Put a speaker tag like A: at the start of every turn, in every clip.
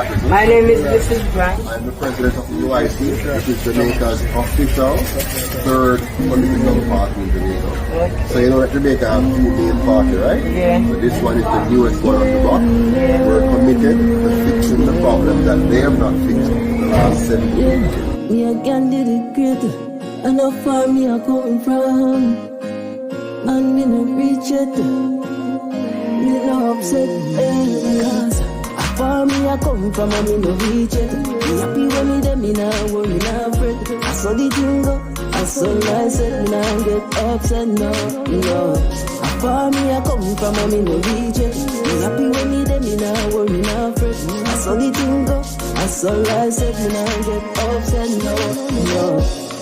A: Patterson.
B: My name is Mrs. Grant.
A: I'm the president of the UIC, which is Jamaica's official third political party in Jamaica. So you know that Jamaica has two main parties, right?
B: Yeah.
A: So this one is the newest one on the block.
B: Yeah.
A: We're committed to fixing the problem that they have not fixed in the last 70 years.
C: Me again did it great, and how far me are coming from, and me no reach it. Me no upset, cause how far me are coming from, and me no reach it. Me happy when me dem, me nah worry, me nah fret. I saw the thing go, I saw life set, me nah get upset, no. How far me are coming from, and me no reach it. Me happy when me dem, me nah worry, me nah fret. I saw the thing go, I saw life set, me nah get upset, no.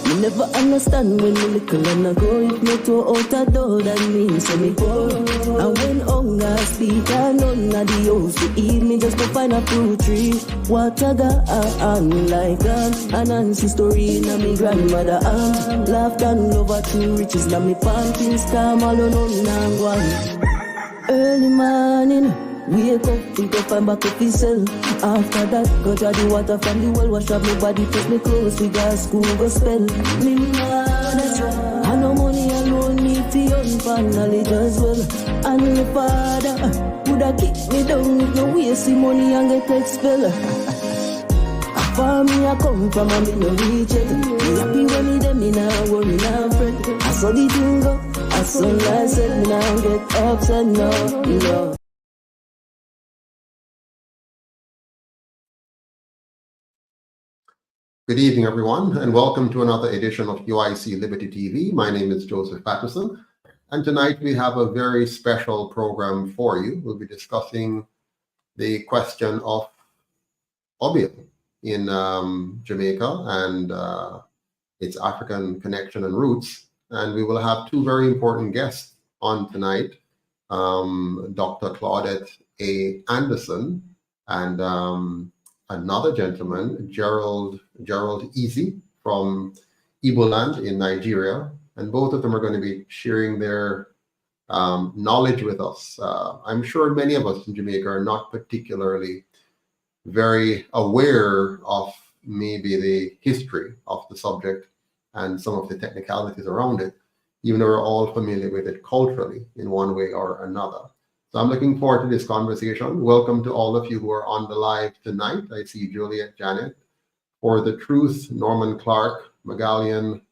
C: Me never understand when me little and I go. If me toe out a door, that means so me poor. And when hunger speak and none of the house to eat, me just go find a fruit tree. Water gone like an ancestry story in me grandmother arm. Laughed and over true riches na me panties calm alone on one. Early morning, wake up, think up and back up himself. After that, go draw the water from the well, wash up my body, touch me clothes, we got school, go spell. Me mad, I no money alone, need to young fan knowledge as well. And my father woulda kick me down if no waste money and get expelled. How far me I come from and me no reach it. Me happy when me dem, me nah worry, me nah fret. I saw the thing go, I saw life set, me nah get upset, no.
A: Good evening, everyone, and welcome to another edition of UIC Liberty TV. My name is Joseph Patterson, and tonight we have a very special program for you. We'll be discussing the question of Obeah in Jamaica and its African connection and roots. And we will have two very important guests on tonight, Dr. Claudette A. Anderson and another gentleman, Gerald Easy from Igbo land in Nigeria, and both of them are going to be sharing their knowledge with us. I'm sure many of us in Jamaica are not particularly very aware of maybe the history of the subject and some of the technicalities around it, even though we're all familiar with it culturally in one way or another. So I'm looking forward to this conversation. Welcome to all of you who are on the live tonight. I see Juliet, Janet, For the Truth, Norman Clark, Magallian,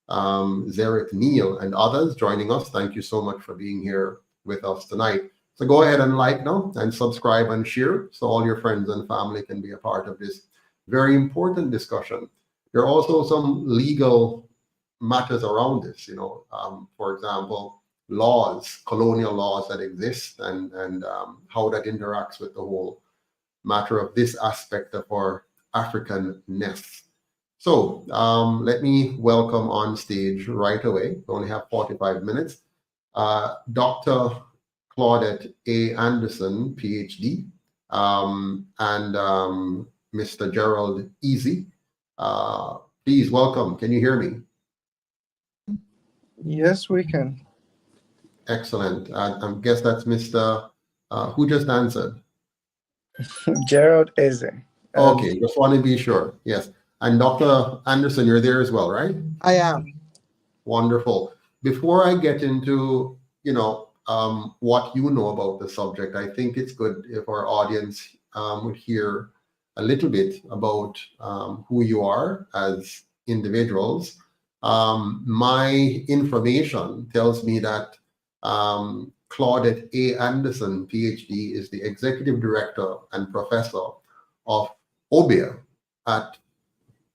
A: Zarek Neal, and others joining us. Thank you so much for being here with us tonight. So go ahead and like now and subscribe and share so all your friends and family can be a part of this very important discussion. There are also some legal matters around this, for example, laws, colonial laws that exist and how that interacts with the whole matter of this aspect of our Africanness. So let me welcome on stage right away. We only have 45 minutes. Dr. Claudette A. Anderson, PhD, and Mr. Gerald Easy. Please welcome. Can you hear me?
D: Yes, we can.
A: Excellent. I guess that's Mr. Who just answered?
D: Gerald Eze.
A: Okay, just want to be sure. Yes. And Dr. Anderson, you're there as well, right?
E: I am.
A: Wonderful. Before I get into, what you know about the subject, I think it's good if our audience would hear a little bit about who you are as individuals. My information tells me that Claudette A. Anderson, PhD, is the executive director and professor of Obeah at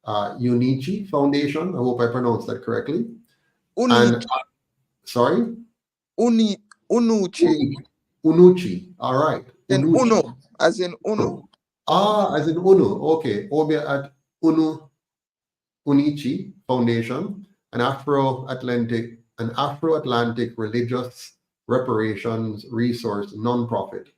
A: Unichi Foundation. I hope I pronounced that correctly. Sorry?
E: Unuchi.
A: Unuchi. All right.
E: And
A: Unuchi.
E: Uno, as in Uno.
A: As in Uno. Okay. Obeah at Unichi Foundation, an Afro-Atlantic religious reparations resource nonprofit.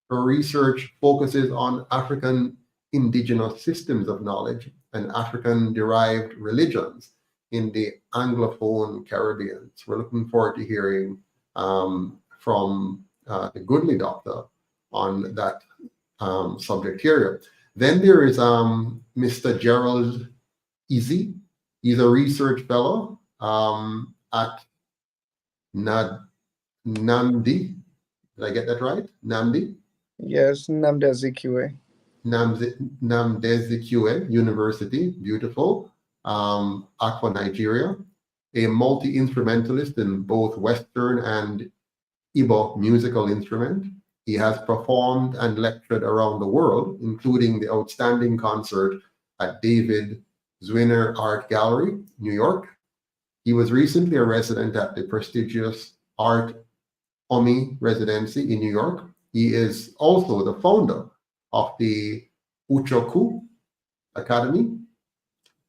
A: Her research focuses on African indigenous systems of knowledge and African-derived religions in the Anglophone Caribbean. So we're looking forward to hearing from the goodly doctor on that subject area. Then there is Mr. Gerald Easy. He's a research fellow at Namdi. Did I get that right? Namdi?
D: Yes, Namda Zikiwe.
A: Namdezekwe University, beautiful, Akwa, Nigeria, a multi-instrumentalist in both Western and Igbo musical instrument. He has performed and lectured around the world, including the outstanding concert at David Zwinner Art Gallery, New York. He was recently a resident at the prestigious Art Omi residency in New York. He is also the founder of the Uchoku Academy,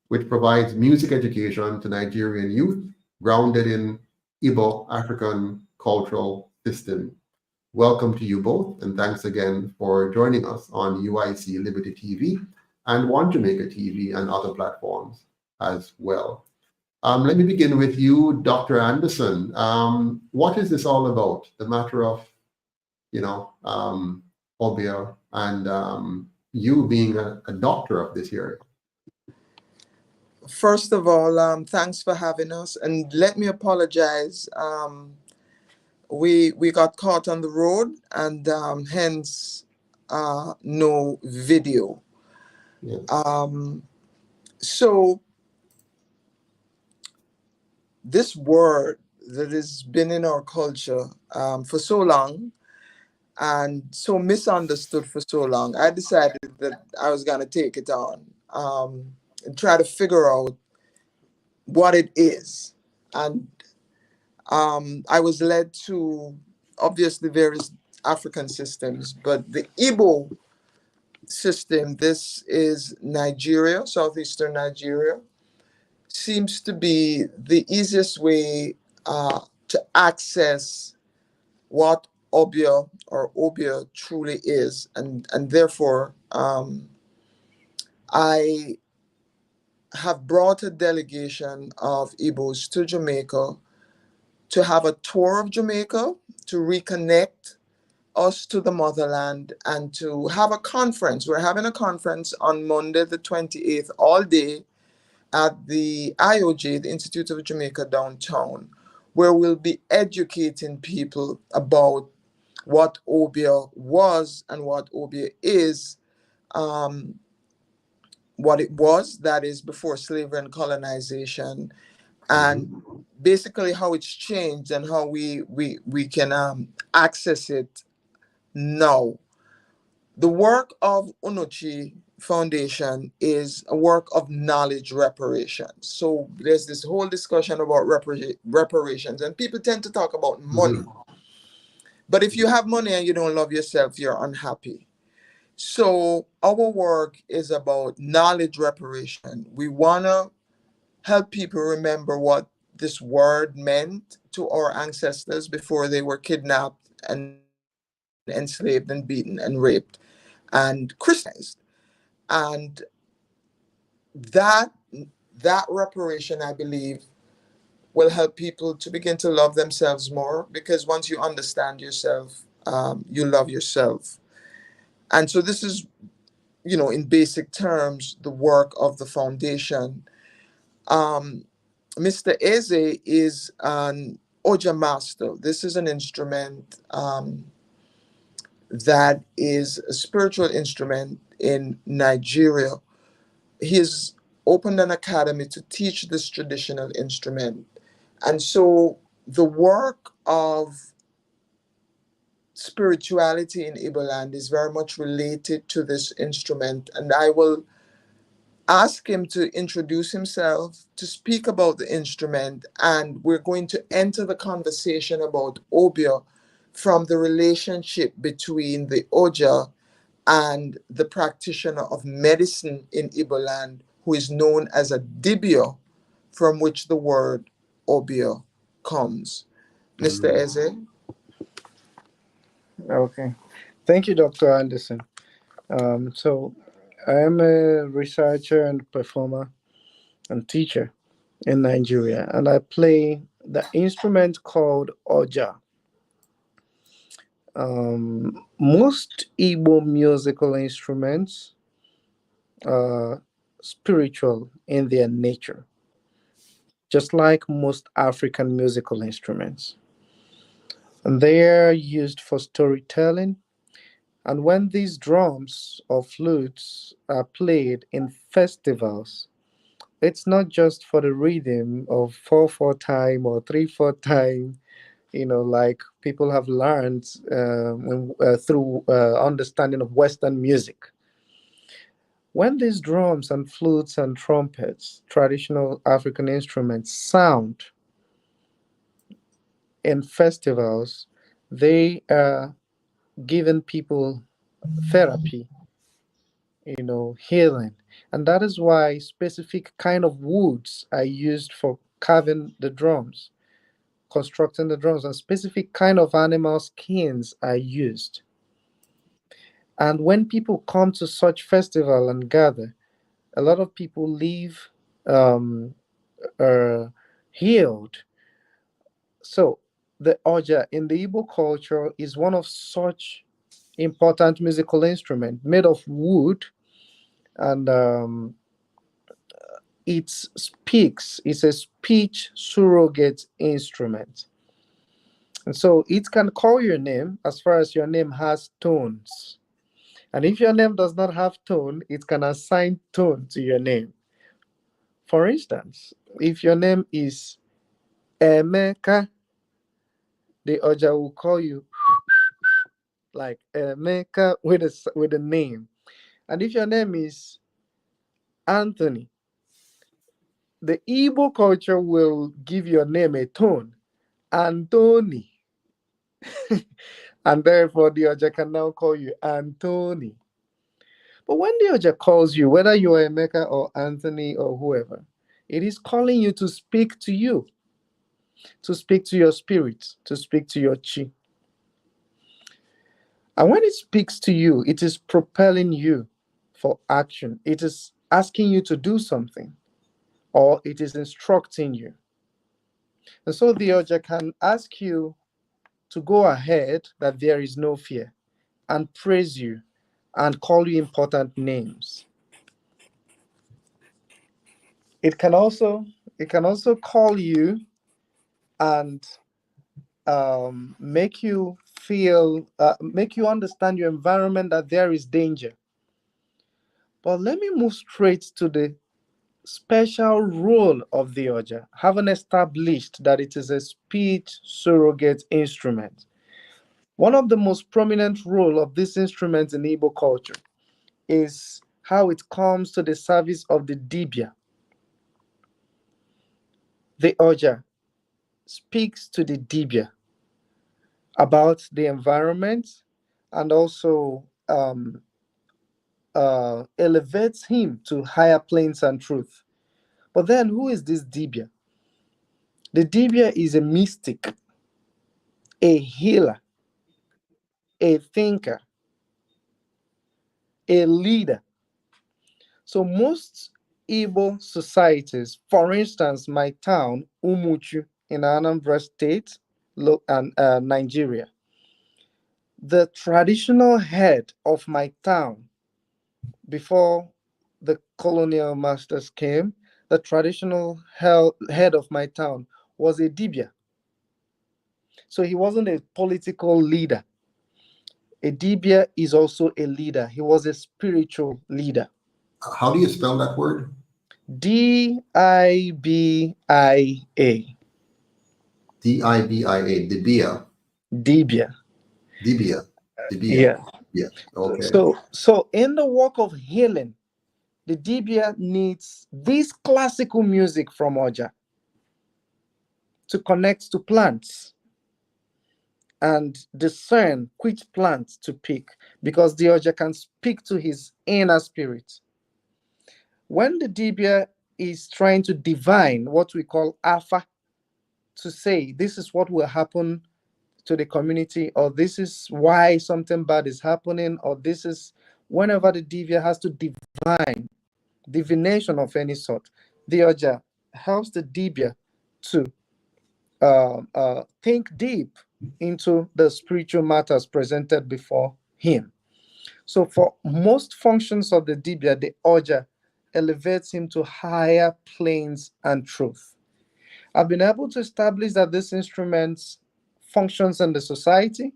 A: which provides music education to Nigerian youth grounded in Igbo African cultural system. Welcome to you both, and thanks again for joining us on UIC Liberty TV and One Jamaica TV and other platforms as well. Let me begin with you, Dr. Anderson. What is this all about? The matter of, Obeah and you being a doctor of this area.
B: First of all, thanks for having us, and let me apologize. We got caught on the road, and hence no video.
A: Yes.
B: So this word that has been in our culture for so long and so misunderstood for so long, I decided that I was going to take it on and try to figure out what it is. And I was led to obviously various African systems, but the Igbo system, this is Nigeria, southeastern Nigeria, seems to be the easiest way to access what Obia or Obia truly is. And therefore, I have brought a delegation of Igbos to Jamaica to have a tour of Jamaica, to reconnect us to the motherland, and to have a conference. We're having a conference on Monday the 28th, all day, at the IOJ, the Institute of Jamaica downtown, where we'll be educating people about what Obia was and what Obia is, what it was, that is before slavery and colonization, and basically how it's changed and how we can access it now. The work of Unochi Foundation is a work of knowledge reparations. So there's this whole discussion about reparations, and people tend to talk about money. But if you have money and you don't love yourself, you're unhappy. So our work is about knowledge reparation. We want to help people remember what this word meant to our ancestors before they were kidnapped and enslaved and beaten and raped and Christianized. And that reparation, I believe, will help people to begin to love themselves more, because once you understand yourself, you love yourself. And so this is, in basic terms, the work of the foundation. Mr. Eze is an Oja master. This is an instrument that is a spiritual instrument in Nigeria. He has opened an academy to teach this traditional instrument. And so the work of spirituality in Igbo land is very much related to this instrument. And I will ask him to introduce himself, to speak about the instrument, and we're going to enter the conversation about Obia from the relationship between the Oja and the practitioner of medicine in Igbo land, who is known as a Dibia, from which the word Obia comes. Mr. Eze?
D: Okay. Thank you, Dr. Anderson. So I am a researcher and performer and teacher in Nigeria, and I play the instrument called Oja. Most Igbo musical instruments spiritual in their nature, just like most African musical instruments. And they are used for storytelling. And when these drums or flutes are played in festivals, it's not just for the rhythm of 4/4 time or 3/4 time, like people have learned through understanding of Western music. When these drums and flutes and trumpets, traditional African instruments, sound in festivals, they are giving people therapy, healing. And that is why specific kind of woods are used for carving the drums, constructing the drums, and specific kind of animal skins are used. And when people come to such festival and gather, a lot of people leave um, healed. So the oja in the Igbo culture is one of such important musical instrument made of wood, and it speaks. It's a speech surrogate instrument, and so it can call your name as far as your name has tones. And if your name does not have tone, it can assign tone to your name. For instance, if your name is Emeka, the Oja will call you like Emeka with a name. And if your name is Anthony, the Igbo culture will give your name a tone, Anthony. And therefore the Oja can now call you Anthony. But when the Oja calls you, whether you are Emeka or Anthony or whoever, it is calling you to speak to you, to speak to your spirit, to speak to your chi. And when it speaks to you, it is propelling you for action. It is asking you to do something, or it is instructing you. And so the Oja can ask you to go ahead, that there is no fear, and praise you and call you important names. It can also call you and make you understand your environment, that there is danger. But let me move straight to the special role of the Oja, having established that it is a speech surrogate instrument. One of the most prominent role of this instrument in Igbo culture is how it comes to the service of the dibia. The Oja speaks to the dibia about the environment, and also elevates him to higher planes and truth. But then, who is this dibia? The dibia is a mystic, a healer, a thinker, a leader. So most Igbo societies, for instance, my town, Umuchu, in Anambra State, and Nigeria, the traditional head of my town, before the colonial masters came, the traditional head of my town was a dibia. So he wasn't a political leader. A dibia is also a leader. He was a spiritual leader.
A: How do you spell that word?
D: Dibia.
A: Dibia, Dibia.
D: Dibia.
A: Dibia.
D: Yeah.
A: Yeah. Okay.
D: So in the work of healing, the dibia needs this classical music from Oja to connect to plants and discern which plant to pick, because the Oja can speak to his inner spirit. When the dibia is trying to divine what we call Afa, to say this is what will happen to the community, or this is why something bad is happening, or this is, whenever the dibia has to divine, divination of any sort, the Oja helps the dibia to think deep into the spiritual matters presented before him. So for most functions of the dibia, the Oja elevates him to higher planes and truth. I've been able to establish that this instrument functions in the society,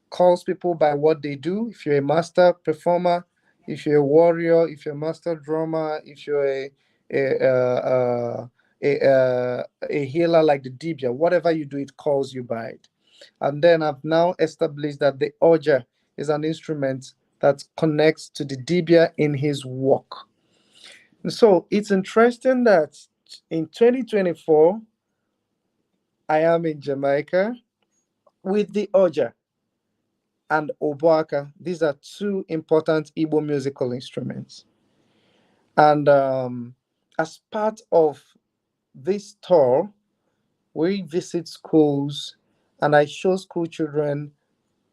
D: calls people by what they do. If you're a master performer, if you're a warrior, if you're a master drummer, if you're a healer like the dibia, whatever you do, it calls you by it. And then I've now established that the Oja is an instrument that connects to the dibia in his work. And so it's interesting that in 2024, I am in Jamaica with the Oja and Obeah. These are two important Igbo musical instruments. And as part of this tour, we visit schools and I show school children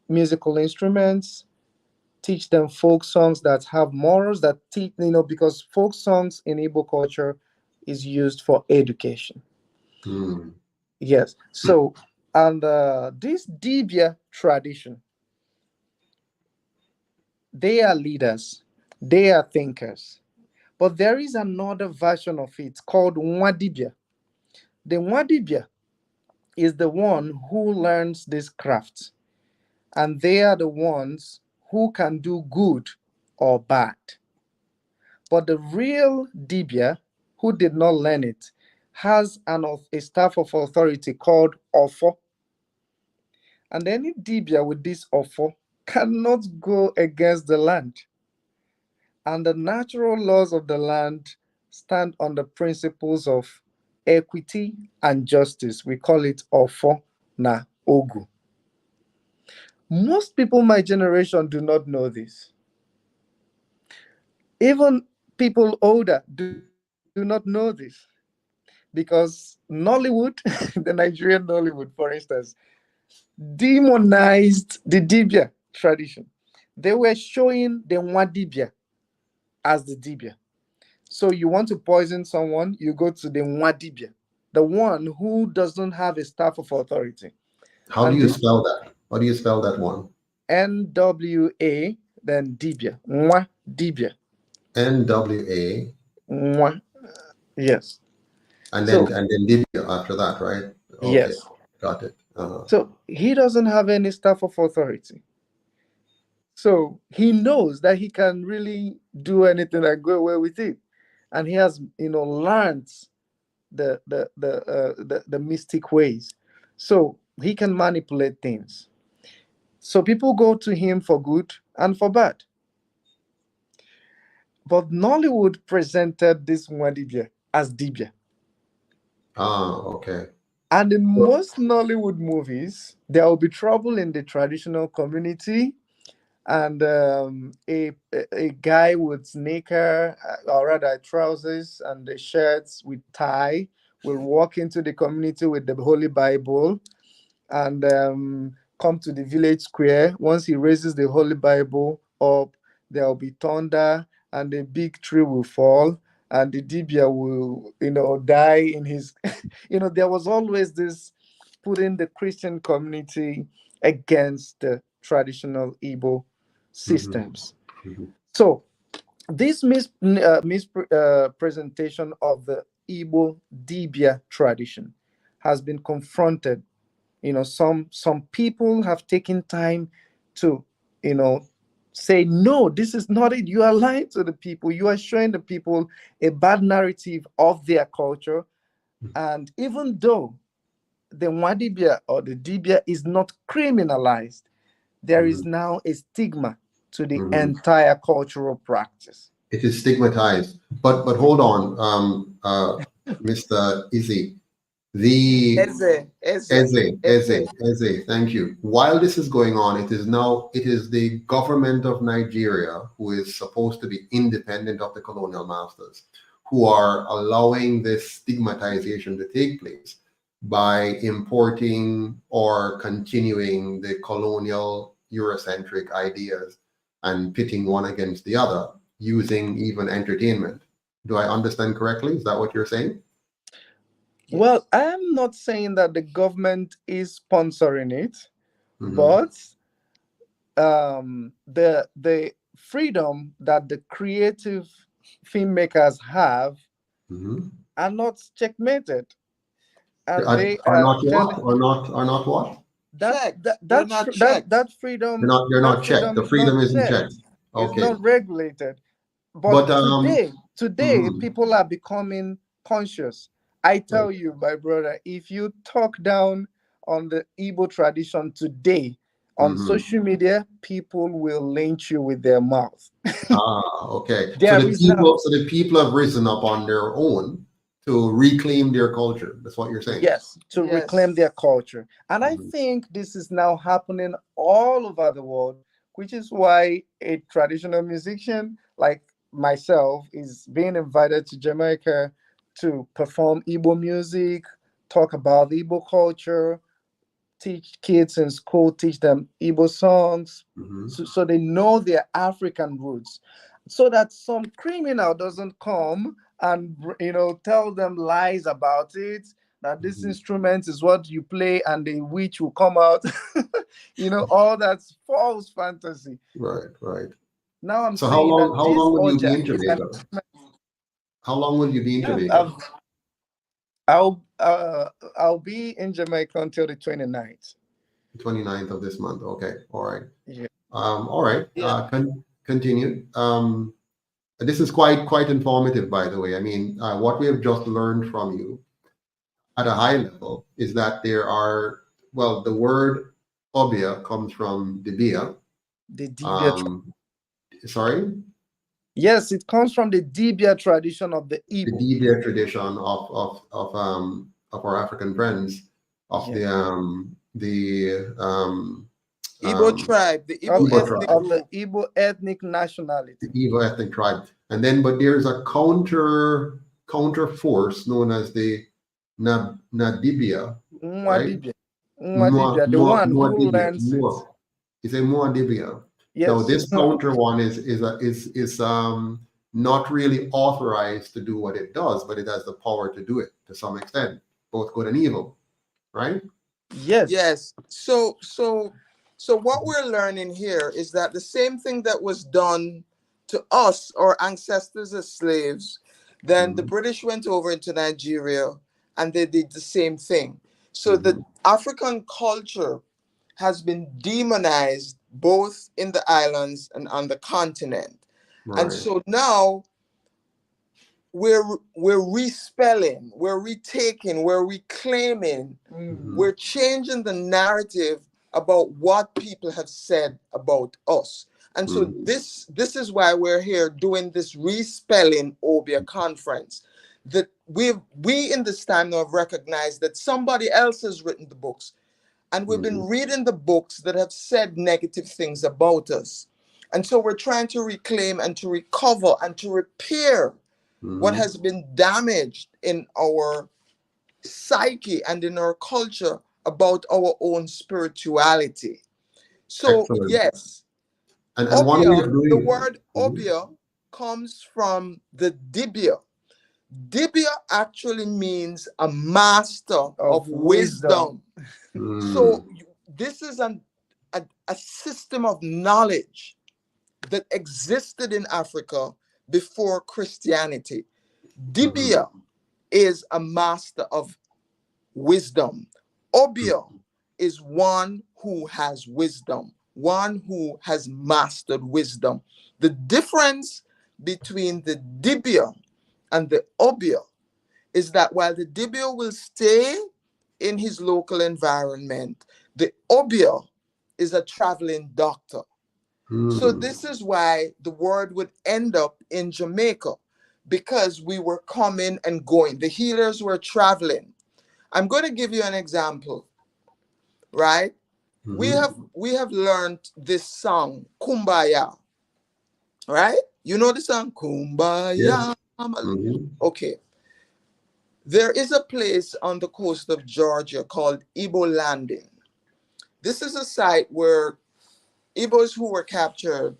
D: musical instruments, teach them folk songs that have morals, that teach, because folk songs in Igbo culture is used for education. Yes. So, and this Dibia tradition, they are leaders, they are thinkers. But there is another version of it called Nwadibia. The Nwadibia is the one who learns this craft, and they are the ones who can do good or bad. But the real Dibia, who did not learn it, has a staff of authority called Ofo. And any Dibia with this Ofo cannot go against the land. And the natural laws of the land stand on the principles of equity and justice. We call it Ofo na Ogu. Most people my generation do not know this. Even people older do not know this. Because Nollywood, the Nigerian Nollywood, for instance, demonized the Dibia tradition. They were showing the Nwadibia as the Dibia. So you want to poison someone, you go to the Nwadibia, the one who doesn't have a staff of authority.
A: How do you spell that? How do you spell that one?
D: NWA, then Dibia. Nwadibia.
A: NWA.
D: Yes.
A: And then Dibia after that, right? Okay.
D: Yes.
A: Got it.
D: So he doesn't have any staff of authority. So he knows that he can really do anything and go away with it. And he has, learned the mystic ways. So he can manipulate things. So people go to him for good and for bad. But Nollywood presented this Nwadibia as Dibia.
A: Okay.
D: And in most Nollywood movies, there will be trouble in the traditional community, and a guy with sneaker, or rather trousers and the shirts with tie, will walk into the community with the Holy Bible and come to the village square. Once he raises the Holy Bible up, there will be thunder and a big tree will fall and the Dibia will, die in his, there was always this putting the Christian community against the traditional Igbo systems.
A: Mm-hmm.
D: So this presentation of the Igbo Dibia tradition has been confronted. Some people have taken time to, say, no, this is not it. You are lying to the people. You are showing the people a bad narrative of their culture. And even though the Nwadibia or the Dibia is not criminalized, there is now a stigma to the entire cultural practice.
A: It is stigmatized. But hold on, Mr. Izzy. Eze, thank you. While this is going on, it is the government of Nigeria, who is supposed to be independent of the colonial masters, who are allowing this stigmatization to take place by importing or continuing the colonial Eurocentric ideas and pitting one against the other, using even entertainment. Do I understand correctly? Is that what you're saying?
D: Well, I'm not saying that the government is sponsoring it, but the freedom that the creative filmmakers have
A: Mhm.
D: are not checkmated, and they
A: Are
D: are
A: not what?
D: telling
A: Are not what?
B: Checked. They're not checked.
A: They're
D: that
A: not checked.
D: freedom
A: The
D: is not
A: freedom isn't
D: checked,
A: checked.
D: is
A: Okay.
D: not regulated.
A: But
D: But today
A: mhm,
D: people are becoming conscious. I
A: right.
D: tell you, my brother, if you talk down on the Igbo tradition today on
A: Mhm.
D: social media, people will lynch you with their mouth.
A: Ah, okay.
D: There is now,
A: So the people have risen up on their own to reclaim their culture. That's what you're saying.
D: yes, to
B: Yes.
D: reclaim their culture. And I
A: Mhm.
D: think this is now happening all over the world, which is why a traditional musician like myself is being invited to Jamaica to perform Igbo music, talk about Igbo culture, teach kids in school, teach them Igbo songs,
A: Mhm.
D: so they know their African roots, so that some criminal doesn't come and tell them lies about it. That this
A: Mhm.
D: instrument is what you play, and the witch will come out. All that's false fantasy.
A: Right, right.
D: Now I'm
A: So
D: saying that
A: how
D: this
A: long will you be
D: Oja
A: in
D: is an
A: Jamaica? How long will you be in
D: yeah,
A: Jamaica?
D: I'll be in Jamaica until the 29th.
A: 29th of this month. Okay. All right.
D: Yeah.
A: All right.
B: Yeah.
A: Continue. This is quite informative, by the way. I mean, what we have just learned from you at a high level is that there are, well, the word Obia comes from Dibia.
D: The Dibia
A: Um, sorry,
D: Yes, it comes from the Dibia tradition of the
A: the
D: Igbo.
A: Dibia tradition of our African friends of
D: Yeah.
B: Igbo
A: um,
B: tribe, the Igbo
D: Of
A: Igbo
B: ethnic
A: tribe,
D: of the
B: group.
D: Igbo ethnic
A: the
D: nationality.
A: Igbo ethnic tribe, and then but there's a counter force known as the Nadibia, right?
D: Nwadibia. Nwadibia, the one who
A: Dibia,
D: learns it.
A: It's a Dibia. Now
D: Yes.
A: this counter one is not really authorized to do what it does, but it has the power to do it to some extent, both good and evil, right?
D: Yes.
B: Yes. So what we're learning here is that the same thing that was done to us, our ancestors as slaves, then the
A: Mhm,
B: British went over into Nigeria and they did the same thing. So the
A: mhm.
B: African culture has been demonized both in the islands and on the continent. And
A: Right.
B: so now we're respelling, we're retaking, we're reclaiming,
A: Mhm,
B: we're changing the narrative about what people have said about us. And so
A: mhm,
B: this is why we're here doing this respelling Obeah conference. That we in this time now have recognized that somebody else has written the books, and we've been
A: mhm,
B: reading the books that have said negative things about us. And so we're trying to reclaim and to recover and to repair what
A: mhm.
B: has been damaged in our psyche and in our culture about our own spirituality. So,
A: Excellent.
B: yes,
A: And one way
B: Obia,
A: of
B: the
A: doing
B: word
A: that. Mhm,
B: Obia comes from the Dibia. Dibia actually means a master
D: Of
B: of
D: wisdom.
B: wisdom. So,
A: mm,
B: this is a system of knowledge that existed in Africa before Christianity.
A: mhm,
B: Dibia is a master of wisdom. Obia is one who has wisdom, one who has mastered wisdom. The difference between the Dibia and the Obia is that while the Dibia will stay in his local environment, the Obia is a traveling doctor. So
A: mm.
B: this is why the word would end up in Jamaica, because we were coming and going. The healers were traveling. I'm going to give you an example, right? We
A: Mhm.
B: have learned this song, Kumbaya, right? You know the song,
A: Yes.
B: Kumbaya.
A: Mhm.
B: Okay. There is a place on the coast of Georgia called Igbo Landing. This is a site where Igbos who were captured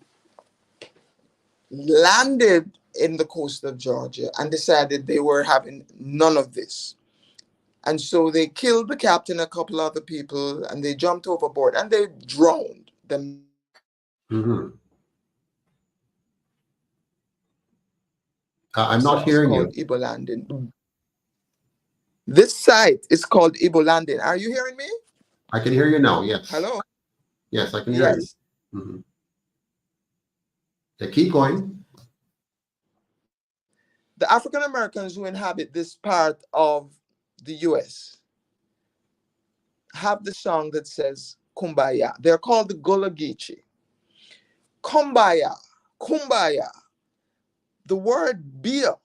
B: landed in the coast of Georgia and decided they were having none of this. And so they killed the captain, a couple other people, and they jumped overboard and they drowned themselves.
A: Mhm. I'm not
B: Site is
A: hearing
B: called
A: you.
B: Igbo Landing. This site is called Igbo Landing. Are you hearing me?
A: I can hear you now. Yes.
B: Hello?
A: Yes, I can hear you.
B: Yes.
A: Mhm. Yeah, keep going.
B: The African Americans who inhabit this part of the US have the song that says Kumbaya. They're called the Gulagichi. Kumbaya, Kumbaya. The word beer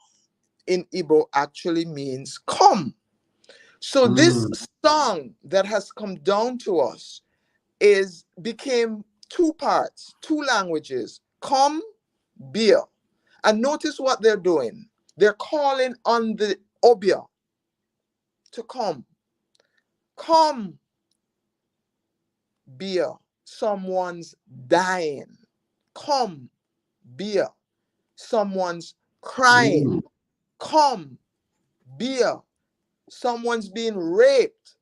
B: in Igbo actually means come. So this
A: Mm.
B: song that has come down to us became two parts, two languages, come, beer. And notice what they're doing. They're calling on the Obeah to come. Come, beer. Someone's dying. Come, beer. Someone's crying.
A: Mm.
B: Come, beer. Someone's being raped.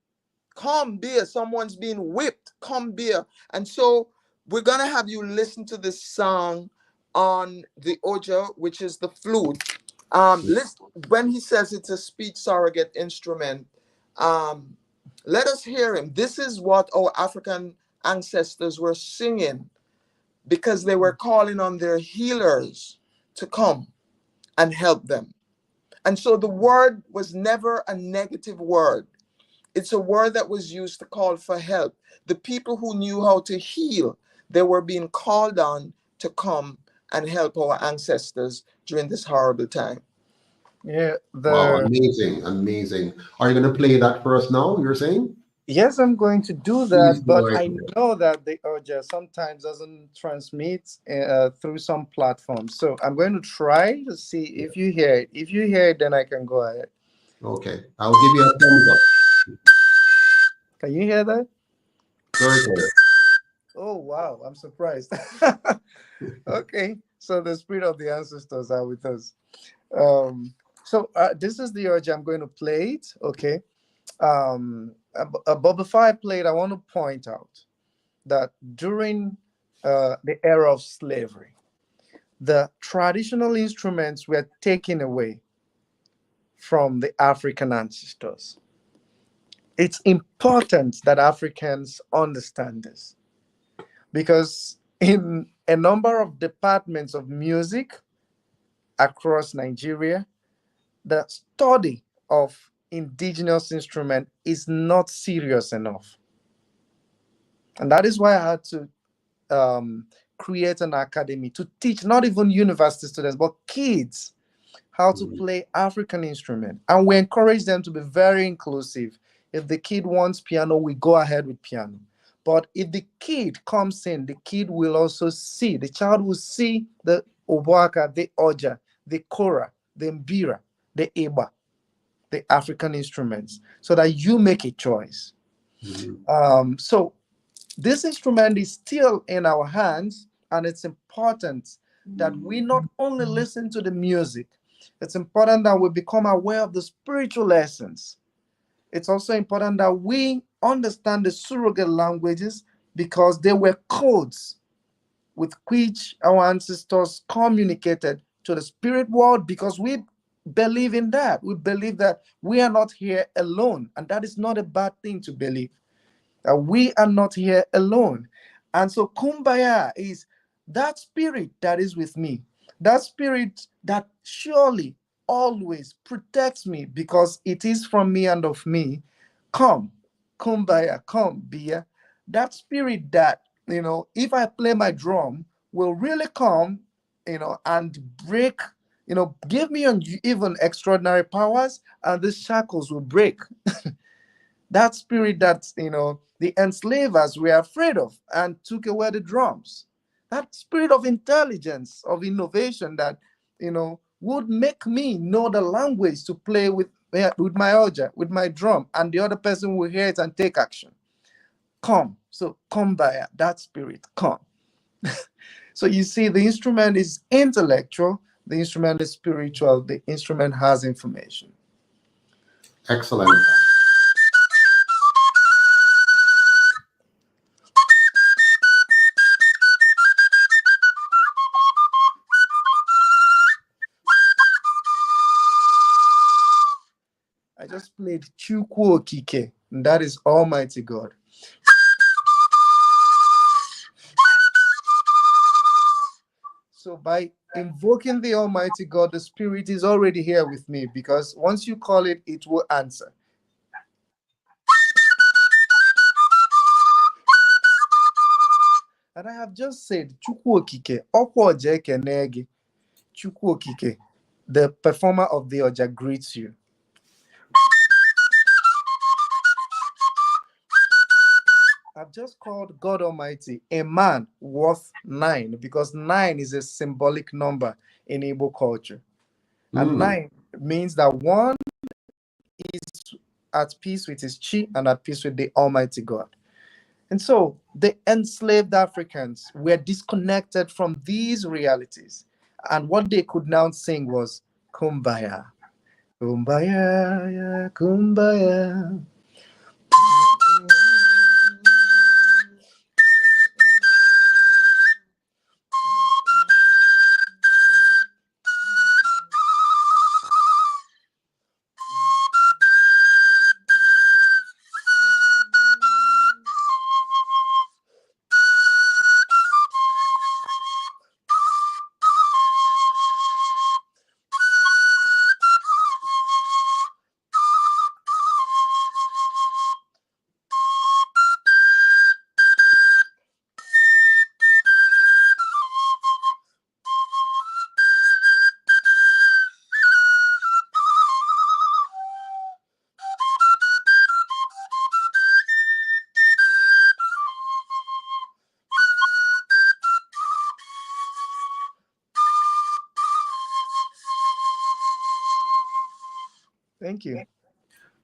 B: Come, beer. Someone's being whipped. Come, beer. And so we're going to have you listen to this song on the Oja, which is the flute. Listen, when he says it's a speech surrogate instrument, let us hear him. This is what our African ancestors were singing because they were calling on their healers to come and help them. And so the word was never a negative word. It's a word that was used to call for help. The people who knew how to heal, they were being called on to come and help our ancestors during this horrible time.
D: Yeah,
A: Wow,
D: the
A: amazing, amazing. Are you going to play that for us now, you're saying?
D: yes, I'm going to do
A: Please
D: that,
A: go
D: but
A: right
D: I
A: ahead.
D: know that the audio sometimes doesn't transmit through some platforms. So I'm going to try to see if you hear it. If you hear it, then I can go ahead.
A: Okay, I'll give you a thumbs up.
D: Can you hear that?
A: Very clear.
D: Oh, wow, I'm surprised. Okay, so the spirit of the ancestors are with us. This is the urge. I'm going to play it. Okay. But before I play it, I want to point out that during the era of slavery, the traditional instruments were taken away from the African ancestors. It's important that Africans understand this because in a number of departments of music across Nigeria, the study of indigenous instrument is not serious enough. And that is why I had to create an academy to teach not even university students, but kids how to
A: Mhm.
D: play African instrument. And we encourage them to be very inclusive. If the kid wants piano, we go ahead with piano. But if the kid comes in, the kid will also see, the child will see the Obaka, the Oja, the Kora, the Mbira, the Eba, the African instruments, so that you make a choice.
A: Mhm.
D: So this instrument is still in our hands, and it's important that we not only listen to the music, it's important that we become aware of the spiritual essence. It's also important that we understand the surrogate languages because they were codes with which our ancestors communicated to the spirit world, because we believe in that. We believe that we are not here alone, and that is not a bad thing to believe. We are not here alone. And so kumbaya is that spirit that is with me, that spirit that surely always protects me because it is from me and of me. Come, kumbaya, come, Bia. That spirit that, if I play my drum, will really come, and break, give me even extraordinary powers, and the shackles will break. That spirit that the enslavers were afraid of and took away the drums. That spirit of intelligence, of innovation that would make me know the language to play with my oja, with my drum, and the other person will hear it and take action. Come. So come by that spirit, come. So you see, the instrument is intellectual, the instrument is spiritual, the instrument has information.
A: Excellent.
D: just played Chukwu Okike, and that is Almighty God. So by invoking the Almighty God, the Spirit is already here with me, because once you call it, it will answer. And I have just said, Chukwu Okike, Okwo Oja Ekenegi, Chukwu Okike, the performer of the Oja greets you. I've just called God Almighty a man worth 9, because 9 is a symbolic number in Igbo culture. And 9 means that one is at peace with his chi and at peace with the Almighty God. And so the enslaved Africans were disconnected from these realities. And what they could now sing was Kumbaya. Kumbaya, yeah, Kumbaya. Thank you.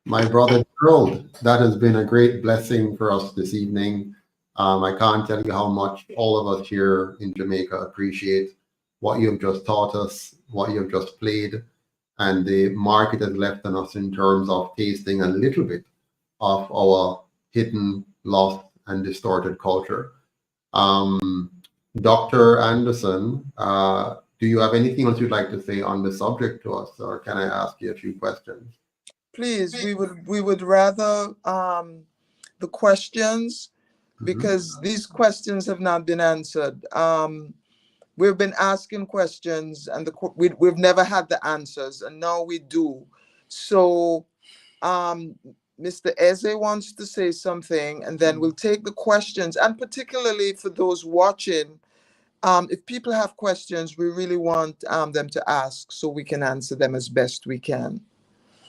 A: My brother Gerald, that has been a great blessing for us this evening. I can't tell you how much all of us here in Jamaica appreciate what you have just taught us, what you have just played, and the mark it has left on us in terms of tasting a little bit of our hidden, lost, and distorted culture. Dr. Anderson, do you have anything else you'd like to say on the subject to us, or can I ask you a few questions?
B: Please, we would rather the questions, because these questions have not been answered. We've been asking questions, and we've never had the answers, and now we do. So Mr. Eze wants to say something, and then we'll take the questions. And particularly for those watching, if people have questions, we really want them to ask so we can answer them as best we can.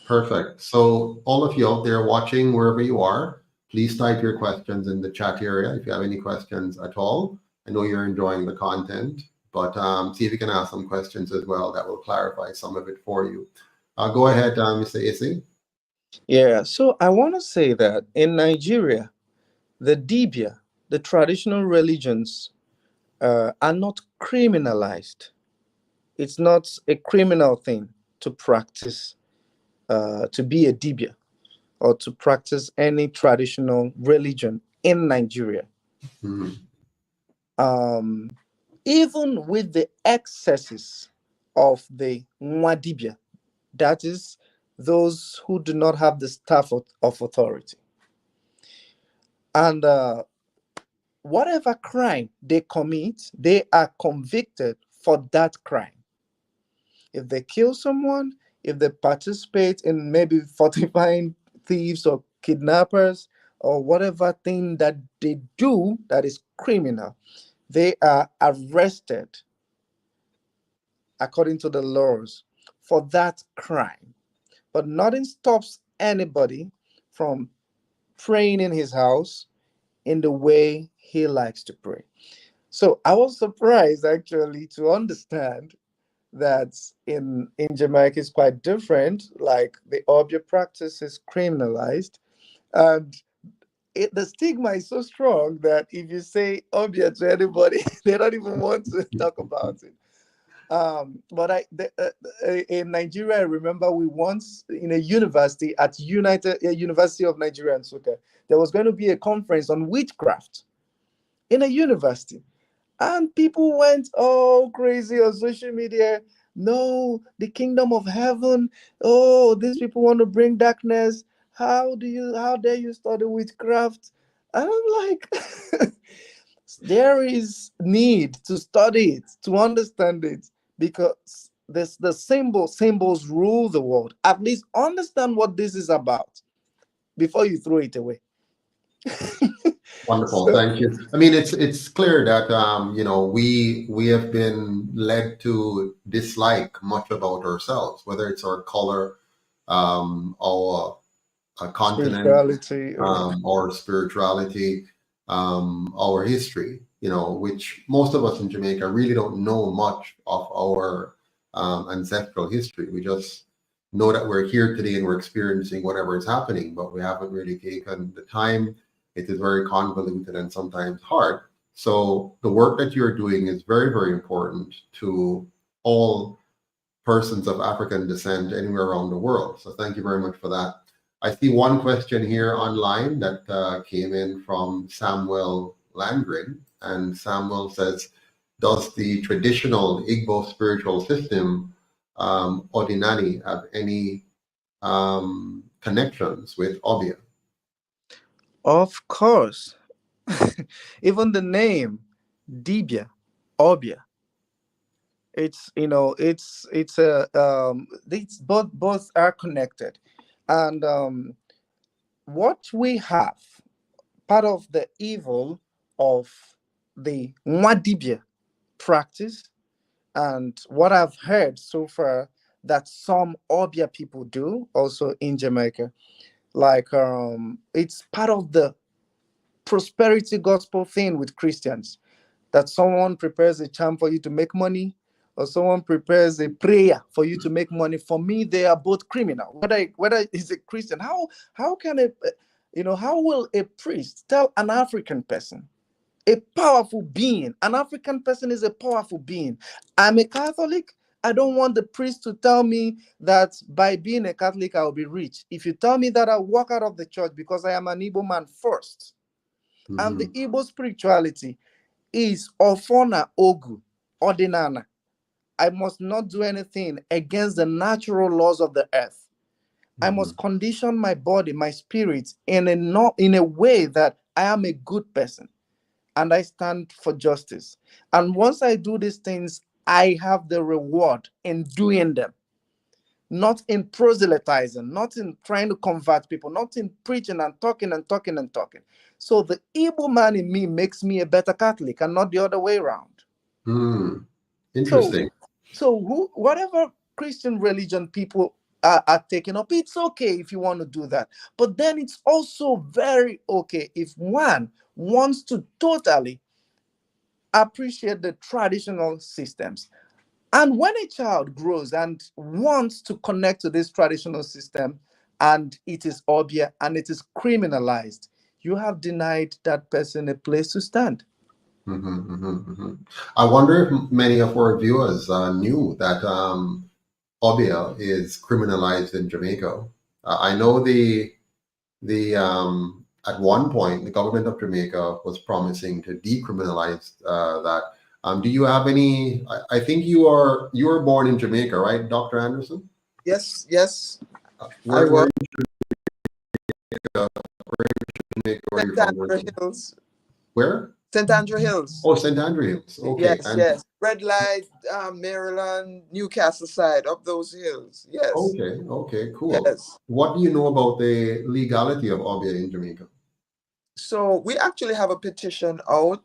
A: Perfect. So all of you out there watching, wherever you are, please type your questions in the chat area if you have any questions at all. I know you're enjoying the content, but see if you can ask some questions as well that will clarify some of it for you. Go ahead, Mr. Issy.
D: Yeah, so I want to say that in Nigeria, the dibia, the traditional religions, are not criminalized. It's not a criminal thing to practice, to be a dibia, or to practice any traditional religion in Nigeria. Even with the excesses of the Nwadibia, that is, those who do not have the staff of authority. And whatever crime they commit, they are convicted for that crime. If they kill someone, if they participate in maybe fortifying thieves or kidnappers or whatever thing that they do that is criminal, they are arrested according to the laws for that crime. But nothing stops anybody from praying in his house in the way he likes to pray. So I was surprised actually to understand that in Jamaica is quite different. Like the Obia practice is criminalized, and the stigma is so strong that if you say Obia to anybody, they don't even want to talk about it. But in Nigeria, I remember we once in a university at University of Nigeria in Nsukka, there was going to be a conference on witchcraft in a university, and people went all crazy on social media. no, the kingdom of heaven. Oh, these people want to bring darkness. How dare you study witchcraft? And I'm like, there is need to study it, to understand it, because the symbols rule the world. At least understand what this is about before you throw it away.
A: Wonderful,
D: So,
A: thank you. I mean, it's clear that we have been led to dislike much about ourselves, whether it's our color, our continent,
D: spirituality,
A: our spirituality, our history. Which most of us in Jamaica really don't know much of our ancestral history. We just know that we're here today and we're experiencing whatever is happening, but we haven't really taken the time. It is very convoluted and sometimes hard. So the work that you're doing is very, very important to all persons of African descent anywhere around the world. So thank you very much for that. I see one question here online that came in from Samuel Landgren, and Samuel says, does the traditional Igbo spiritual system, Odinani, have any connections with Obia?
D: of course. Even the name Dibia, Obia, it's both are connected. And what we have, part of the evil of the Mwadibia practice, and what I've heard so far that some Obia people do also in Jamaica, like it's part of the prosperity gospel thing with Christians, that someone prepares a charm for you to make money, or someone prepares a prayer for you to make money. For me, they are both criminal. Whether it's a Christian, how can how will a priest tell an African person, a powerful being? An African person is a powerful being. I'm a Catholic. I don't want the priest to tell me that by being a Catholic I'll be rich. If you tell me that, I'll walk out of the church, because I am an Igbo man first. And the Igbo spirituality is Ofona Ogu, Ordinana. I must not do anything against the natural laws of the earth. I must condition my body, my spirit in a way that I am a good person and I stand for justice. And once I do these things, I have the reward in doing them, not in proselytizing, not in trying to convert people, not in preaching and talking and talking and talking. So the Igbo man in me makes me a better Catholic and not the other way around.
A: Interesting.
D: So whatever Christian religion people are taking up, it's okay if you want to do that. But then it's also very okay if one wants to totally appreciate the traditional systems. And when a child grows and wants to connect to this traditional system, and it is Obia and it is criminalized, you have denied that person a place to stand.
A: I wonder if many of our viewers knew that Obia is criminalized in Jamaica. I know the at one point the government of Jamaica was promising to decriminalize that. Do you have any? I think you were born in Jamaica, right, Dr. Anderson?
B: Yes.
A: Where in Jamaica
B: St.
A: are you from?
B: Andrew Hills.
A: Where?
B: St. Andrew Hills.
A: Oh, St. Andrew Hills. Okay.
B: Yes. Red Light, Maryland, Newcastle side, up those hills. Yes.
A: Okay, cool.
B: Yes.
A: What do you know about the legality of Obia in Jamaica?
B: So we actually have a petition out.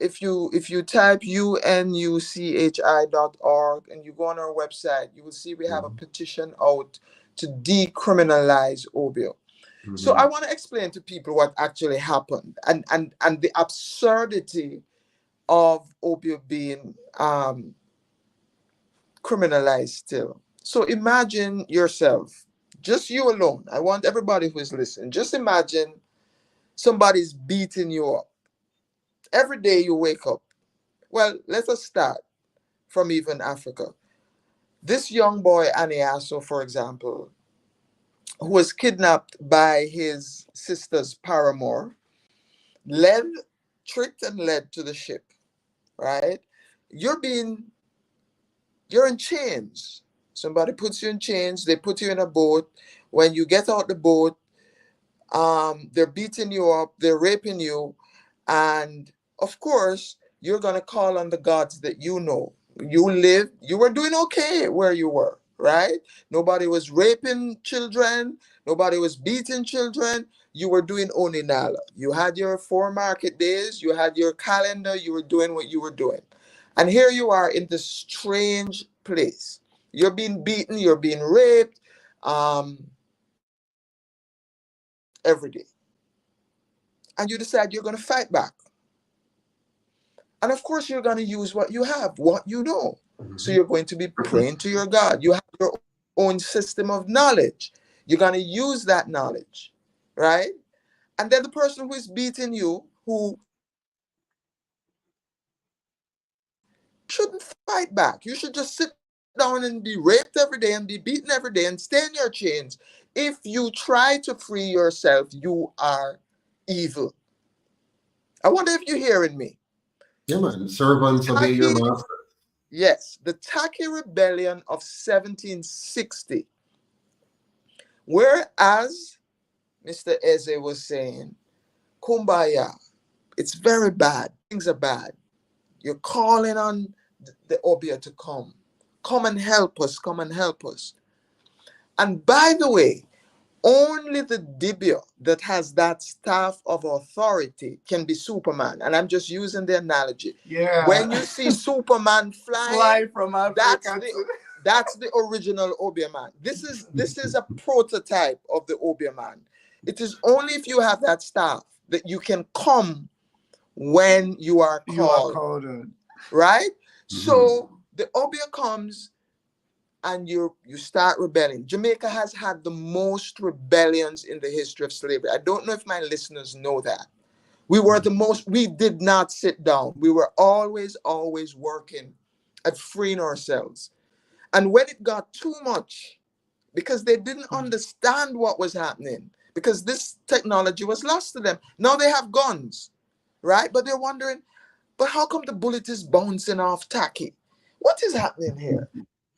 B: If you type unuchi.org and you go on our website, you will see we have a petition out to decriminalize Obia. So I want to explain to people what actually happened and the absurdity of Obia being criminalized still. So imagine yourself, just you alone. I want everybody who is listening, just imagine somebody's beating you up. Every day you wake up. Well, let us start from even Africa. This young boy, Aniaso, for example, who was kidnapped by his sister's paramour, tricked and led to the ship, right? You're being you're in chains. Somebody puts you in chains, they put you in a boat. When you get out the boat, they're beating you up, they're raping you, and of course, you're gonna call on the gods that you know. You were doing okay where you were, right? Nobody was raping children, nobody was beating children. You were doing oninala. You had your 4 market days, you had your calendar, you were doing what you were doing. And here you are in this strange place. You're being beaten, you're being raped, every day. And you decide you're going to fight back. And of course, you're going to use what you have, what you know. So you're going to be praying to your God. You have your own system of knowledge. You're going to use that knowledge, right? And then the person who is beating you, who shouldn't fight back. You should just sit down and be raped every day and be beaten every day and stay in your chains. If you try to free yourself, you are evil. I wonder if you're hearing me.
A: Yeah, man. Servants obey your master.
B: Yes, the Taki Rebellion of 1760. Whereas Mr. Eze was saying, Kumbaya, it's very bad. Things are bad. You're calling on the Obeah to come. Come and help us. Come and help us. And by the way, only the Dibia that has that staff of authority can be Superman. And I'm just using the analogy.
D: Yeah.
B: When you see Superman fly
D: from Africa.
B: that's the original Obeah man. This is a prototype of the Obeah man. It is only if you have that staff that you can come when you are called.
D: You are called on.
B: Right? So the Obeah comes and you start rebelling. Jamaica has had the most rebellions in the history of slavery. I don't know if my listeners know that. We were the most, we did not sit down. We were always working at freeing ourselves. And when it got too much, because they didn't understand what was happening, because this technology was lost to them. Now they have guns, right? But they're wondering, but how come the bullet is bouncing off tacky? What is happening here?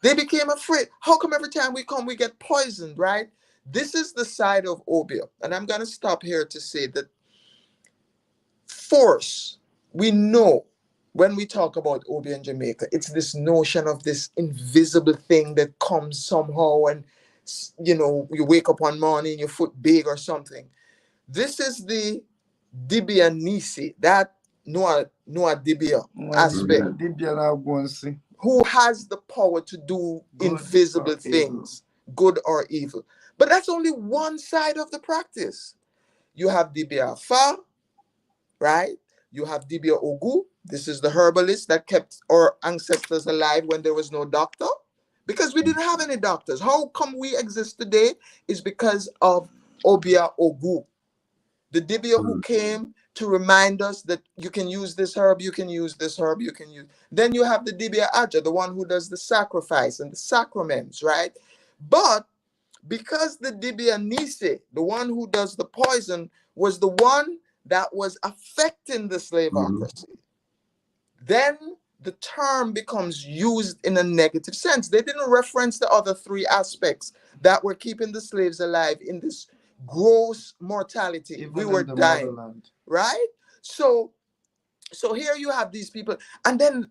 B: They became afraid. How come every time we come, we get poisoned, right? This is the side of Obeah. And I'm going to stop here to say that force, we know when we talk about Obeah in Jamaica, it's this notion of this invisible thing that comes somehow and, you know, you wake up one morning, your foot big or something. This is the Dibia Nisi, that Noah Dibia aspect. Who has the power to do invisible things, good or evil. But that's only one side of the practice. You have Dibia Afa, right? You have Dibia Ogu. This is the herbalist that kept our ancestors alive when there was no doctor. Because we didn't have any doctors. How come we exist today is because of Obeah Ogu. The Dibia who came to remind us that you can use this herb, you can use this herb, you can use. Then you have the Dibia Aja, the one who does the sacrifice and the sacraments, right? But because the Dibia Nise, the one who does the poison, was the one that was affecting the slaveocracy, then the term becomes used in a negative sense. They didn't reference the other three aspects that were keeping the slaves alive in this gross mortality. Even we were dying, motherland. Right? So here you have these people, and then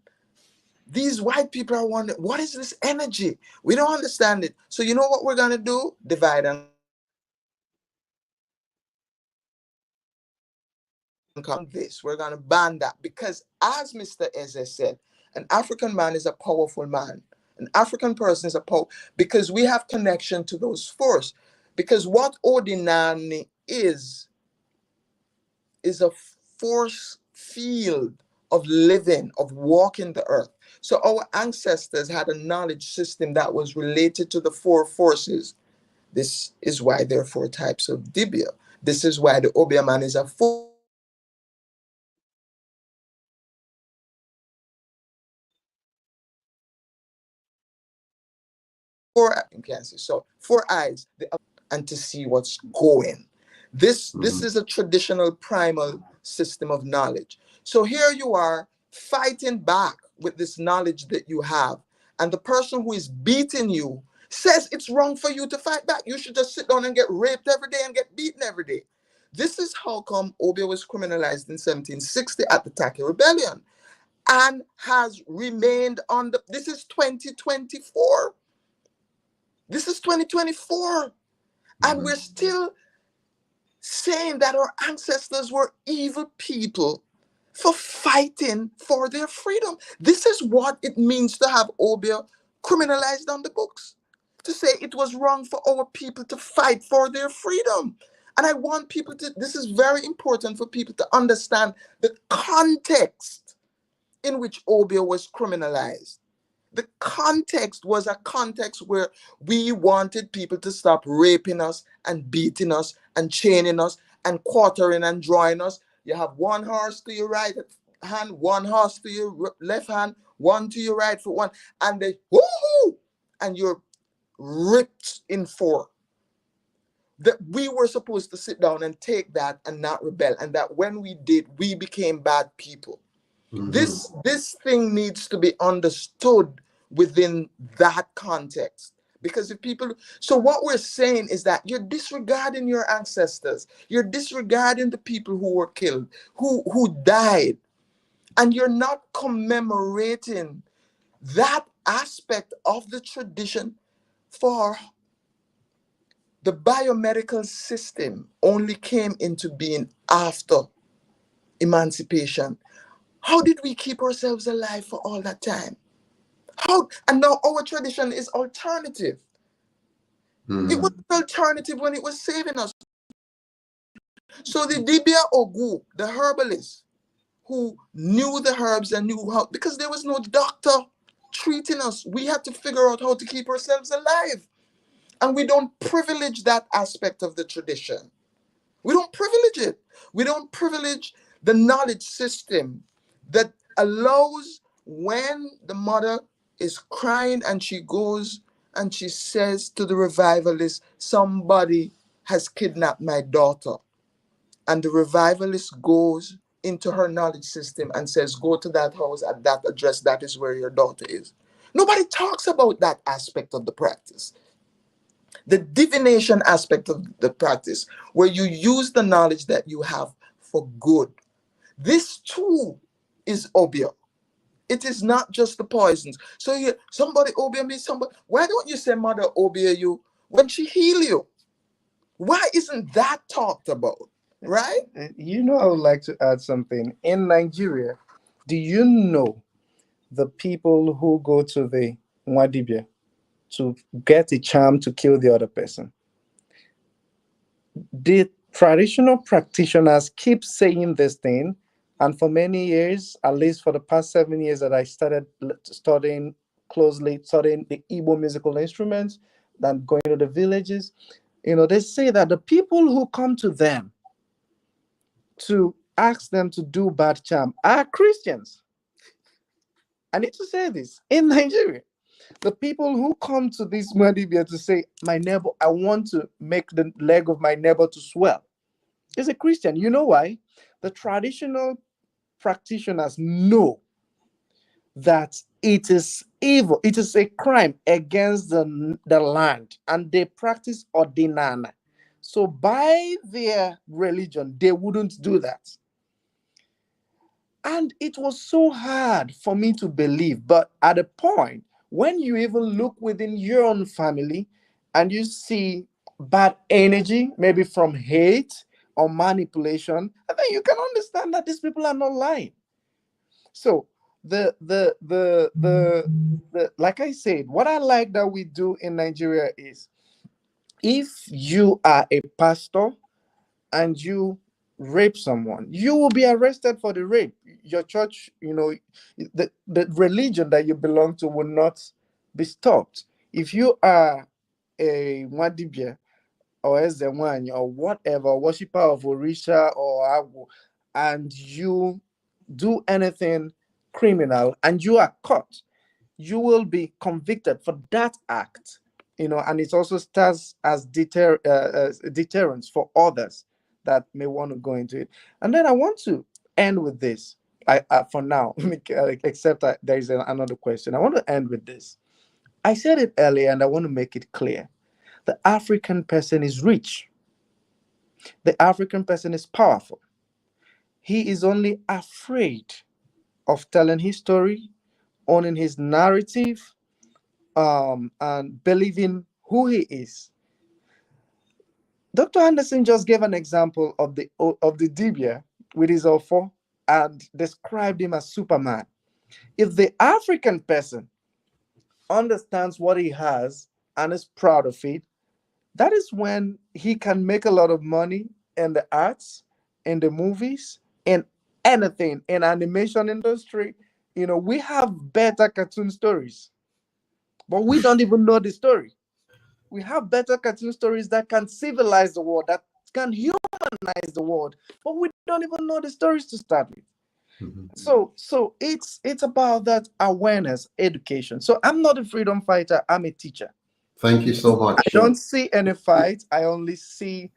B: these white people are wondering, what is this energy? We don't understand it. So you know what we're gonna do? Divide and this. We're gonna ban that because, as Mr. Eze said, an African man is a powerful man. An African person is a power because we have connection to those forces. Because what Ordinani is a force field of living, of walking the earth. So our ancestors had a knowledge system that was related to the 4 forces. This is why there are 4 types of Dibia. This is why the Obeah man is a 4. So 4 eyes, and to see what's going. This is a traditional primal system of knowledge. So here you are fighting back with this knowledge that you have, and the person who is beating you says it's wrong for you to fight back. You should just sit down and get raped every day and get beaten every day. This is how come Obeah was criminalized in 1760 at the Taki Rebellion and has remained on the, this is 2024. This is 2024. And we're still saying that our ancestors were evil people for fighting for their freedom. This is what it means to have Obeah criminalized on the books. To say it was wrong for our people to fight for their freedom. And I want people to, this is very important for people to understand the context in which Obeah was criminalized. The context was a context where we wanted people to stop raping us and beating us and chaining us and quartering and drawing us. You have one horse to your right hand, one horse to your left hand, one to your right foot, one, and they woohoo, and you're ripped in four. That we were supposed to sit down and take that and not rebel, and that when we did, we became bad people. This thing needs to be understood within that context. Because if people, so what we're saying is that you're disregarding your ancestors, you're disregarding the people who were killed, who died, and you're not commemorating that aspect of the tradition. For the biomedical system only came into being after emancipation. How did we keep ourselves alive for all that time? How? And now our tradition is alternative. It was alternative when it was saving us. So the Dibia Ogu, the herbalist, who knew the herbs and knew how, because there was no doctor treating us, we had to figure out how to keep ourselves alive. And we don't privilege that aspect of the tradition. We don't privilege it. We don't privilege the knowledge system that allows, when the mother is crying and she goes and she says to the revivalist, somebody has kidnapped my daughter. And the revivalist goes into her knowledge system and says, go to that house at that address, that is where your daughter is. Nobody talks about that aspect of the practice. The divination aspect of the practice, where you use the knowledge that you have for good. This too is Obeah. It is not just the poisons. So you, somebody Obeah me, somebody. Why don't you say Mother Obeah you when she heal you? Why isn't that talked about? Right?
D: You know, I would like to add something. In Nigeria, do you know the people who go to the Mwadibia to get a charm to kill the other person? The traditional practitioners keep saying this thing, and for many years, at least for the past 7 years that I started studying closely, studying the Igbo musical instruments, then going to the villages, you know, they say that the people who come to them to ask them to do bad charm are Christians. I need to say this. In Nigeria, the people who come to this Mwadibia to say, my neighbor, I want to make the leg of my neighbor to swell, is a Christian. You know why? The traditional practitioners know that it is evil, it is a crime against the land, and they practice ordinana. So by their religion, they wouldn't do that. And it was so hard for me to believe. But at a point, when you even look within your own family and you see bad energy, maybe from hate or manipulation, and then you can understand that these people are not lying. So the like I said, what I like that we do in Nigeria is, if you are a pastor and you rape someone, you will be arrested for the rape. Your church, you know, the religion that you belong to will not be stopped. If you are a Mwadibia or Ezewanya or whatever, worshiper of Orisha or Agwo, and you do anything criminal and you are caught, you will be convicted for that act. You know, and it also starts as deterrence for others that may want to go into it. And then I want to end with this. For now, except that there is another question. I want to end with this. I said it earlier and I want to make it clear. The African person is rich. The African person is powerful. He is only afraid of telling his story, owning his narrative, and believing who he is. Dr. Anderson just gave an example of the Dibia with his offer and described him as Superman. If the African person understands what he has and is proud of it, that is when he can make a lot of money in the arts, in the movies, in anything, in animation industry. We have better cartoon stories, but we don't even know the story. We have better cartoon stories that can civilize the world, that can humanize the world, but we don't even know the stories to start with. So it's about that awareness, education. So I'm not a freedom fighter, I'm a teacher.
A: Thank you so much.
D: I don't see any fight. I only see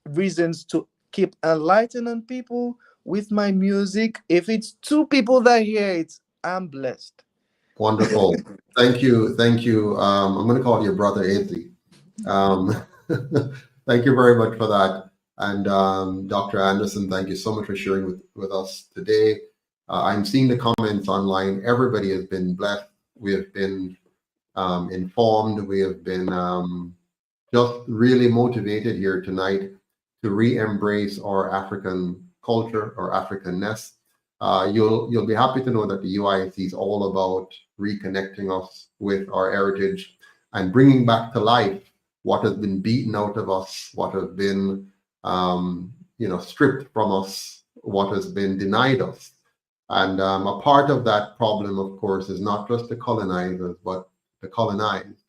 D: reasons to keep enlightening people with my music. If it's 2 people that hear it, I'm blessed.
A: Wonderful. Thank you. Thank you. I'm going to call you Brother Izzy. Thank you very much for that. And Dr. Anderson, thank you so much for sharing with us today. I'm seeing the comments online. Everybody has been blessed. We have been informed. We have been just really motivated here tonight to re-embrace our African culture, our Africanness. You'll be happy to know that the UIC is all about reconnecting us with our heritage and bringing back to life what has been beaten out of us, what has been stripped from us, what has been denied us. And a part of that problem, of course, is not just the colonizers, but the colonized,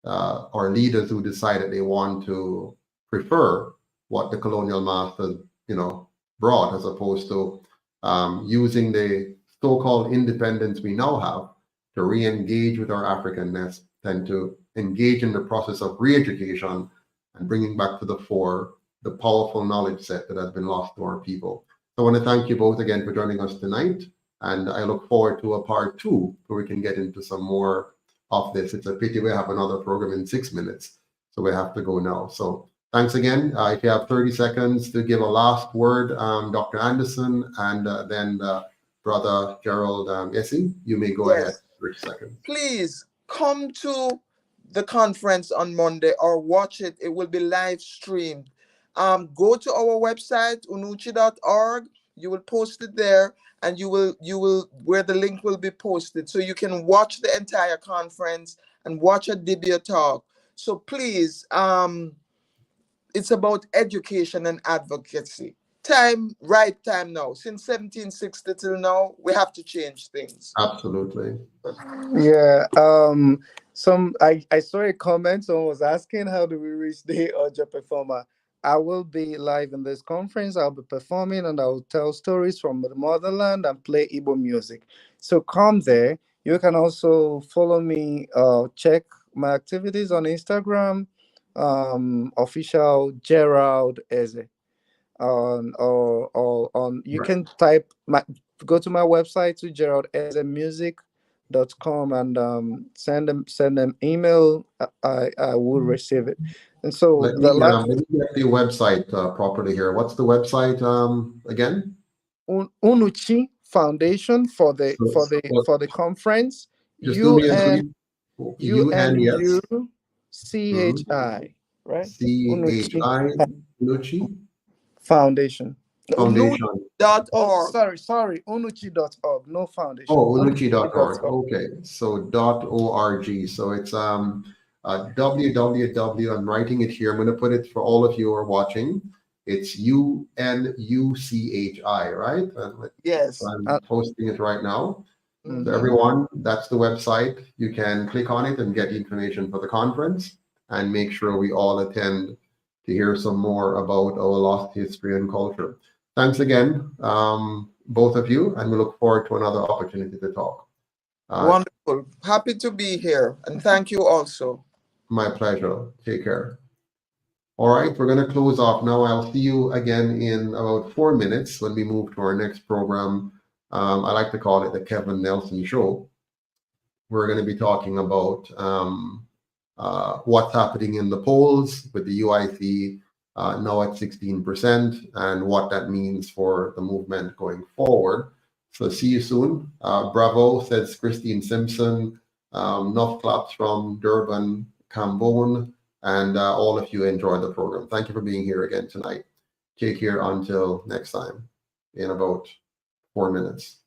A: or leaders who decided they want to prefer what the colonial masters, brought, as opposed to using the so-called independence we now have to re-engage with our Africanness and to engage in the process of re-education and bringing back to the fore the powerful knowledge set that has been lost to our people. So I want to thank you both again for joining us tonight, and I look forward to a part 2 where we can get into some more of this. It's a pity we have another program in 6 minutes, so we have to go now. So thanks again. If you have 30 seconds to give a last word, Dr. Anderson, and then Brother Gerald Essie, you may go ahead. 30 seconds.
B: Please come to the conference on Monday or watch it. It will be live streamed. Go to our website, unuchi.org. You will post it there, and you will where the link will be posted, so you can watch the entire conference and watch a Dibia talk. So please, it's about education and advocacy. Right time now. Since 1760 till now, we have to change things.
A: Absolutely.
D: Yeah. I saw a comment. Someone was asking, how do we reach the Oja performer? I will be live in this conference. I'll be performing, and I'll tell stories from the motherland and play Igbo music. So come there. You can also follow me. Check my activities on Instagram. Official Gerald Eze. You can go to my website to geraldezemusic.com and send them email. I will receive it. And so
A: let me get the website properly here. What's the website again?
D: Unuchi Foundation for the conference. UNUCHI, right?
A: CHI Unuchi
D: Foundation.
B: Unuchi.org.
D: Sorry, unuchi.org. No foundation.
A: Oh, unuchi.org. Okay, so .org. So it's www. I'm writing it here. I'm going to put it for all of you who are watching. It's UNUCHI, right?
B: Yes.
A: So I'm posting it right now. So everyone, that's the website. You can click on it and get the information for the conference, and make sure we all attend to hear some more about our lost history and culture. Thanks again, both of you, and we look forward to another opportunity to talk.
B: Wonderful. Happy to be here, and thank you also.
A: My pleasure. Take care. All right, we're going to close off now. I'll see you again in about 4 minutes when we move to our next program. I like to call it the Kevin Nelson Show. we're going to be talking about what's happening in the polls with the UIC now at 16% and what that means for the movement going forward. So see you soon. Bravo, says Christine Simpson. Enough claps from Durban, Cambone, and all of you enjoy the program. Thank you for being here again tonight. Take care until next time in about 4 minutes.